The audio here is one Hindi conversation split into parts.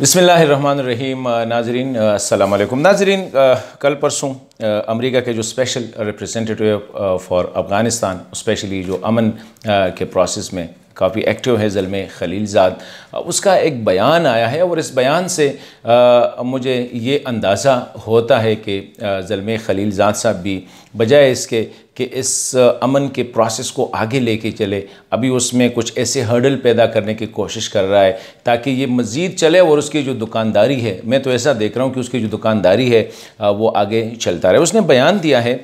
बिस्मिल्लाहिर्रहमानिर्रहीम। नाजरीन अस्सलाम वालेकुम। नाजरीन, कल परसों अमेरिका के जो special representative for Afghanistan, specially जो अमन के प्रोसेस में काफ़ी एक्टिव है ज़ल्मे खलीलज़ाद, उसका एक बयान आया है और इस बयान से मुझे ये अंदाज़ा होता है कि ज़ल्मे खलीलज़ाद साहब भी बजाय इसके कि इस अमन के प्रोसेस को आगे लेके चले, अभी उसमें कुछ ऐसे हर्डल पैदा करने की कोशिश कर रहा है ताकि ये मज़ीद चले और उसकी जो दुकानदारी है, मैं तो ऐसा देख रहा हूँ कि उसकी जो दुकानदारी है वो आगे चलता रहे। उसने बयान दिया है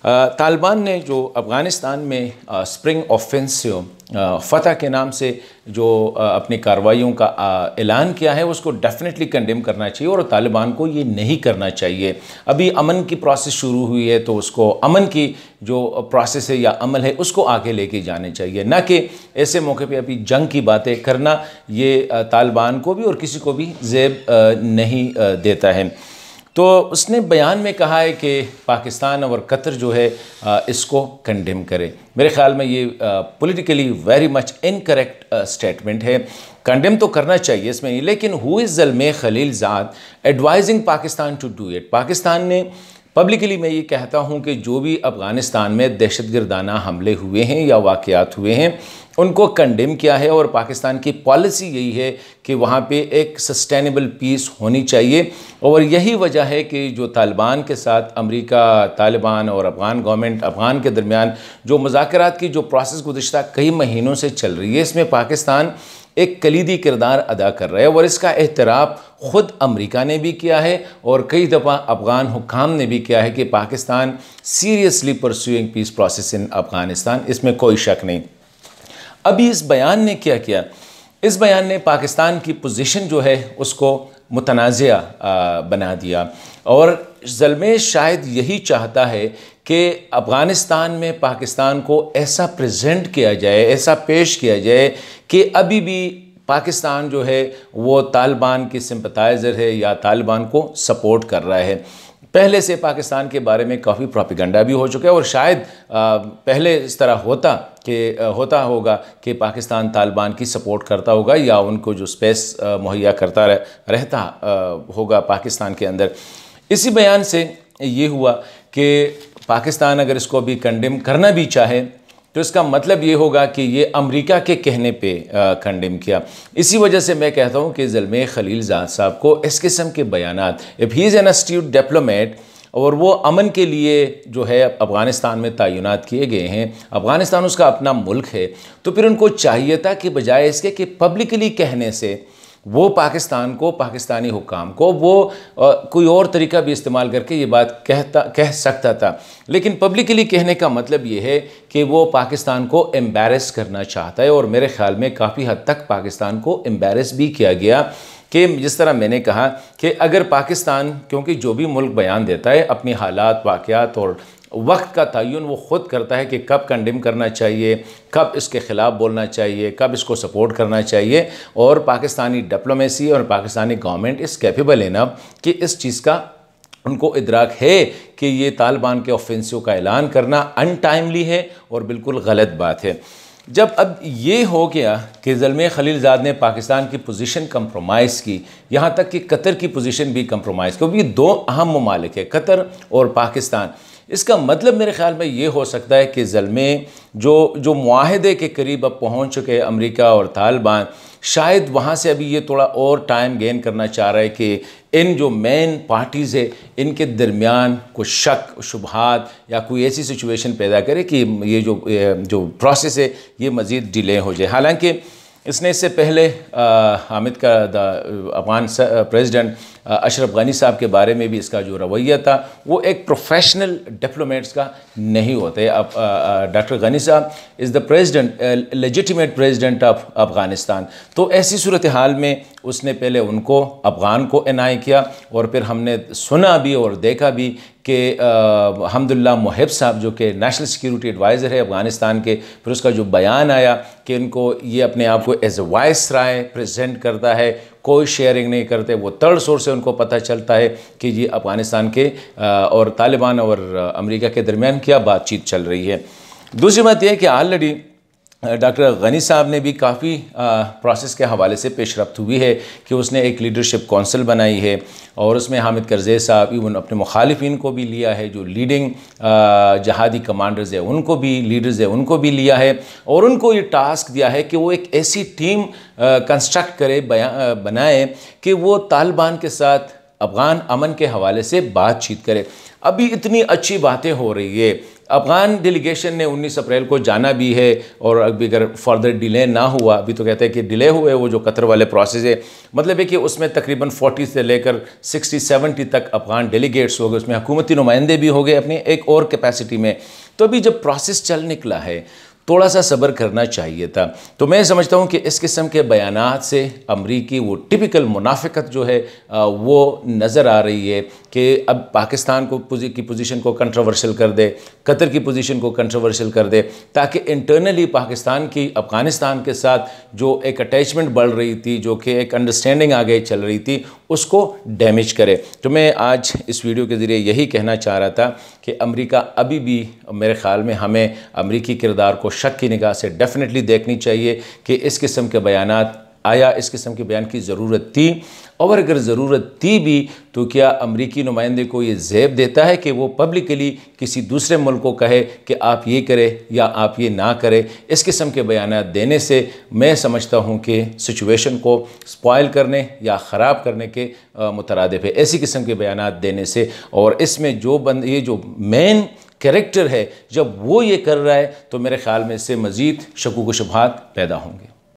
तालिबान ने जो अफ़गानिस्तान में स्प्रिंग ऑफेंसिव फ़तह के नाम से जो अपनी कार्रवाइयों का ऐलान किया है, उसको डेफिनेटली कंडेम करना चाहिए और तालिबान को ये नहीं करना चाहिए। अभी अमन की प्रोसेस शुरू हुई है तो उसको अमन की जो प्रोसेस है या अमल है उसको आगे लेके जाने चाहिए, ना कि ऐसे मौके पे अभी जंग की बातें करना। ये तालिबान को भी और किसी को भी ज़ेब नहीं देता है। तो उसने बयान में कहा है कि पाकिस्तान और कतर जो है इसको कंडेम करे। मेरे ख़्याल में ये politically very much incorrect statement है। कंडेम तो करना चाहिए इसमें नहीं, लेकिन who is Zalmay Khalilzad advising Pakistan to do it. Pakistan ने पब्लिकली, मैं ये कहता हूँ कि जो भी अफ़गानिस्तान में दहशतगर्दाना हमले हुए हैं या वाक़यात हुए हैं उनको कंडेम किया है और पाकिस्तान की पॉलिसी यही है कि वहाँ पे एक सस्टेनेबल पीस होनी चाहिए। और यही वजह है कि जो तालिबान के साथ अमेरिका, तालिबान और अफ़गान गवर्नमेंट, अफ़गान के दरमियान जो मुज़ाकरात की जो प्रोसेस गुज़िश्ता कई महीनों से चल रही है, इसमें पाकिस्तान एक कलीदी किरदार अदा कर रहा है और इसका एहतराफ़ ख़ुद अमेरिका ने भी किया है और कई दफ़ा अफ़गान हुक्काम ने भी किया है कि Pakistan seriously pursuing peace process in Afghanistan, इसमें कोई शक नहीं। अभी इस बयान ने क्या किया, इस बयान ने पाकिस्तान की पोजीशन जो है उसको मुतनाज़िया बना दिया और ज़ल्मे शायद यही चाहता है कि अफ़गानिस्तान में पाकिस्तान को ऐसा प्रेजेंट किया जाए, ऐसा पेश किया जाए कि अभी भी पाकिस्तान जो है वो तालिबान की सिंपथाइज़र है या तालिबान को सपोर्ट कर रहा है। पहले से पाकिस्तान के बारे में काफ़ी प्रोपेगेंडा भी हो चुका है और शायद पहले इस तरह होता होगा कि पाकिस्तान तालिबान की सपोर्ट करता होगा या उनको जो स्पेस मुहैया करता रहता होगा पाकिस्तान के अंदर। इसी बयान से ये हुआ कि पाकिस्तान अगर इसको भी कंडेम करना भी चाहे तो इसका मतलब ये होगा कि ये अमेरिका के कहने पे कंडेम किया। इसी वजह से मैं कहता हूँ कि ज़ल्मे खलीलज़ाद साहब को इस किस्म के बयानात, if he is an astute diplomat और वो अमन के लिए जो है अफ़गानिस्तान में तैनात किए गए हैं, अफ़गानिस्तान उसका अपना मुल्क है, तो फिर उनको चाहिए था कि बजाय इसके कि पब्लिकली कहने से वो पाकिस्तान को, पाकिस्तानी हुक्काम को वो कोई और तरीका भी इस्तेमाल करके ये बात कह सकता था। लेकिन पब्लिकली कहने का मतलब ये है कि वो पाकिस्तान को एम्बैरेस करना चाहता है और मेरे ख़्याल में काफ़ी हद तक पाकिस्तान को एम्बैरेस भी किया गया कि जिस तरह मैंने कहा कि अगर पाकिस्तान, क्योंकि जो भी मुल्क बयान देता है अपनी हालात, वाक़यात और वक्त का तयन वो ख़ुद करता है कि कब कंडेम करना चाहिए, कब इसके ख़िलाफ़ बोलना चाहिए, कब इसको सपोर्ट करना चाहिए। और पाकिस्तानी डिप्लोमेसी और पाकिस्तानी गवर्नमेंट इस कैपेबल है ना कि इस चीज़ का उनको इदराक है कि ये तालिबान के ऑफेंसिव का ऐलान करना अनटाइमली है और बिल्कुल गलत बात है। जब अब ये हो गया कि ज़ल्मे खलीलज़ाद ने पाकिस्तान की पोजीशन कंप्रोमाइज़ की, यहाँ तक कि कतर की पोजीशन भी कंप्रोमाइज़, क्योंकि दो अहम ममालिक है कतर और पाकिस्तान। इसका मतलब मेरे ख़्याल में ये हो सकता है कि ज़ल्मे जो मुआहदे के करीब अब पहुँच चुके अमेरिका और तालिबान, शायद वहाँ से अभी ये थोड़ा और टाइम गेन करना चाह रहा है कि इन जो मेन पार्टीज़ है इनके दरमियान कुछ शक शुबहात या कोई ऐसी सिचुएशन पैदा करे कि ये जो प्रोसेस है ये मज़ीद डिले हो जाए। हालांकि इसने इससे पहले हामिद का अफ़गान प्रेसिडेंट अशरफ गनी साहब के बारे में भी इसका जो रवैया था वो एक प्रोफेशनल डिप्लोमेट्स का नहीं होता है। अब डॉक्टर गनी साहब is the president, legitimate president of Afghanistan. तो ऐसी सूरत हाल में उसने पहले उनको अफ़गान को इनाय किया और फिर हमने सुना भी और देखा भी कि अल्हम्दुलिल्लाह मुहिब साहब जो कि नेशनल सिक्योरिटी एडवाइज़र है अफ़गानिस्तान के, फिर उसका जो बयान आया कि इनको ये अपने आप को as a viceroy present करता है, कोई शेयरिंग नहीं करते, वो थर्ड सोर्स से उनको पता चलता है कि ये अफ़गानिस्तान के और तालिबान और अमेरिका के दरमियान क्या बातचीत चल रही है। दूसरी बात यह है कि ऑलरेडी डॉक्टर गनी साहब ने भी काफ़ी प्रोसेस के हवाले से पेशरफ्त हुई है कि उसने एक लीडरशिप कौंसिल बनाई है और उसमें हामिद करज़ई साहब इवन अपने मुखालिफिन को भी लिया है, जो लीडिंग जहादी कमांडर्स है उनको भी, लीडर्स है उनको भी लिया है और उनको ये टास्क दिया है कि वो एक ऐसी टीम कंस्ट्रक्ट करे, बनाए कि वो तालिबान के साथ अफ़गान अमन के हवाले से बातचीत करे। अभी इतनी अच्छी बातें हो रही है, अफ़गान डेलीगेशन ने 19 अप्रैल को जाना भी है और अभी अगर फर्दर डिले ना हुआ, अभी तो कहते हैं कि डिले हुए वो जो कतर वाले प्रोसेस है, मतलब है कि उसमें तकरीबन 40 से लेकर 60-70 तक अफ़गान डेलीगेट्स हो गए, उसमें हुकूमती नुमाइंदे भी हो गए अपनी एक और कैपेसिटी में। तो अभी जब प्रोसेस चल निकला है थोड़ा सा सब्र करना चाहिए था। तो मैं समझता हूँ कि इस किस्म के बयानात से अमरीकी वो टिपिकल मुनाफिकत जो है वो नज़र आ रही है कि अब पाकिस्तान को की पोजीशन को कंट्रोवर्शियल कर दे, कतर की पोजीशन को कंट्रोवर्शियल कर दे, ताकि इंटरनली पाकिस्तान की अफ़गानिस्तान के साथ जो एक अटैचमेंट बढ़ रही थी, जो कि एक अंडरस्टैंडिंग आगे चल रही थी, उसको डैमेज करे। तो मैं आज इस वीडियो के ज़रिए यही कहना चाह रहा था कि अमेरिका अभी भी मेरे ख़्याल में हमें अमरीकी किरदार को शक की निगाह से डेफिनेटली देखनी चाहिए कि इस किस्म के बयानात, आया इस किस्म के बयान की ज़रूरत थी, और अगर ज़रूरत थी भी तो क्या अमरीकी नुमाइंदे को ये ज़ेब देता है कि वो पब्लिकली किसी दूसरे मुल्क को कहे कि आप ये करें या आप ये ना करें। इस किस्म के बयानात देने से मैं समझता हूँ कि सिचुएशन को स्पॉइल करने या ख़राब करने के मुतरादिफ है ऐसी किस्म के बयानात देने से। और इसमें ये जो मेन कैरेक्टर है, जब वो ये कर रहा है तो मेरे ख़्याल में इससे मज़ीद शकूक व शुबहात पैदा होंगे।